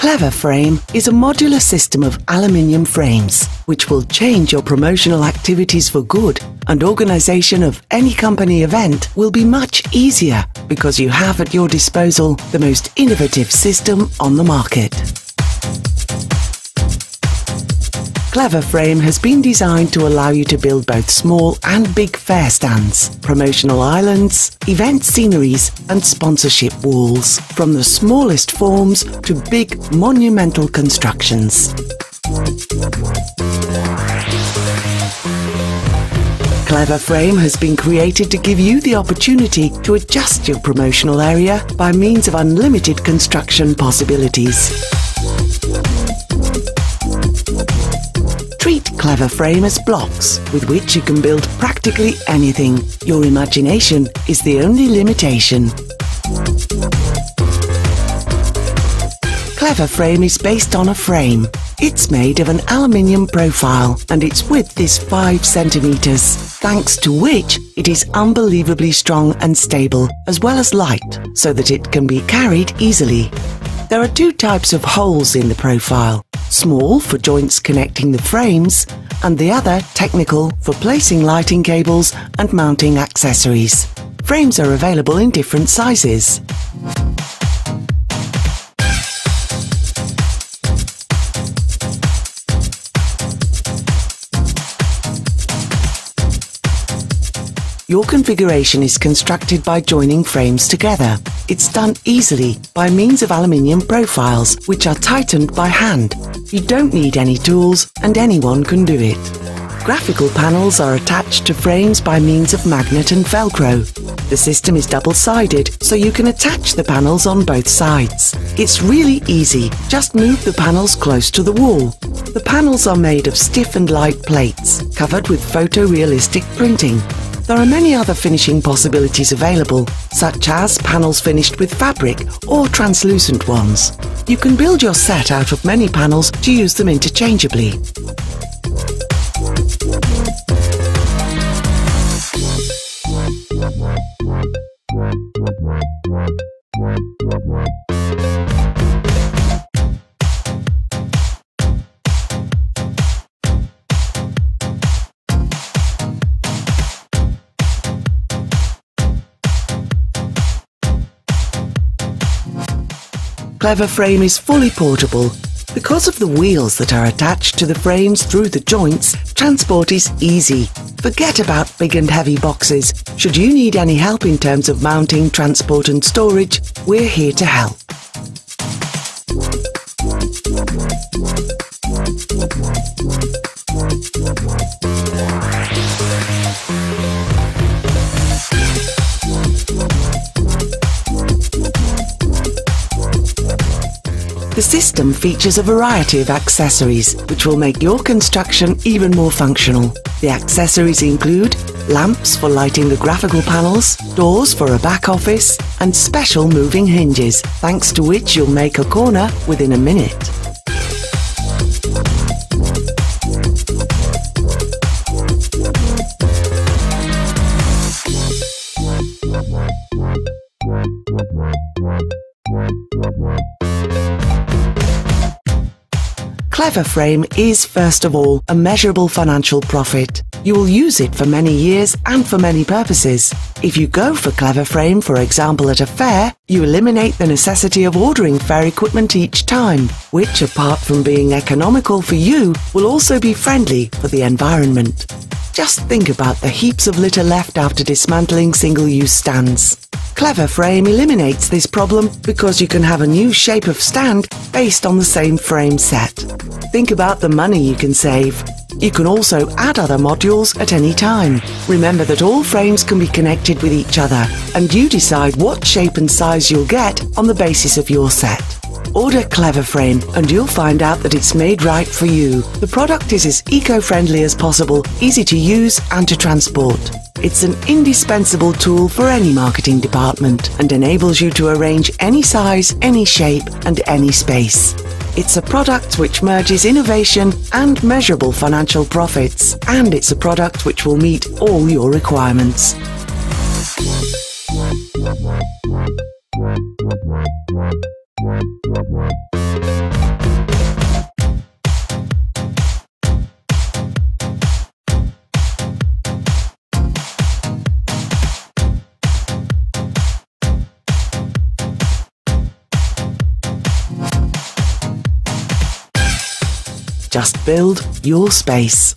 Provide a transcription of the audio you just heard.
Clever Frame is a modular system of aluminium frames, which will change your promotional activities for good, and organisation of any company event will be much easier because you have at your disposal the most innovative system on the market. Clever Frame has been designed to allow you to build both small and big fair stands, promotional islands, event sceneries and sponsorship walls, from the smallest forms to big monumental constructions. Clever Frame has been created to give you the opportunity to adjust your promotional area by means of unlimited construction possibilities. Treat Clever Frame as blocks with which you can build practically anything. Your imagination is the only limitation. Clever Frame is based on a frame. It's made of an aluminium profile and its width is 5 centimeters, thanks to which it is unbelievably strong and stable, as well as light, so that it can be carried easily. There are 2 types of holes in the profile. Small for joints connecting the frames, and the other technical for placing lighting cables and mounting accessories. Frames are available in different sizes. Your configuration is constructed by joining frames together. It's done easily by means of aluminium profiles, which are tightened by hand. You don't need any tools and anyone can do it. Graphical panels are attached to frames by means of magnet and Velcro. The system is double-sided, so you can attach the panels on both sides. It's really easy. Just move the panels close to the wall. The panels are made of stiff and light plates, covered with photorealistic printing. There are many other finishing possibilities available, such as panels finished with fabric or translucent ones. You can build your set out of many panels to use them interchangeably. Clever Frame is fully portable. Because of the wheels that are attached to the frames through the joints, transport is easy. Forget about big and heavy boxes. Should you need any help in terms of mounting, transport and storage, we're here to help. The system features a variety of accessories which will make your construction even more functional. The accessories include lamps for lighting the graphical panels, doors for a back office, and special moving hinges, thanks to which you'll make a corner within a minute. Clever Frame is, first of all, a measurable financial profit. You will use it for many years and for many purposes. If you go for Clever Frame, for example at a fair, you eliminate the necessity of ordering fair equipment each time, which, apart from being economical for you, will also be friendly for the environment. Just think about the heaps of litter left after dismantling single-use stands. Clever Frame eliminates this problem because you can have a new shape of stand based on the same frame set. Think about the money you can save. You can also add other modules at any time. Remember that all frames can be connected with each other, and you decide what shape and size you'll get on the basis of your set. Order Clever Frame and you'll find out that it's made right for you. The product is as eco-friendly as possible, easy to use and to transport. It's an indispensable tool for any marketing department and enables you to arrange any size, any shape and any space. It's a product which merges innovation and measurable financial profits, and it's a product which will meet all your requirements. Just build your space.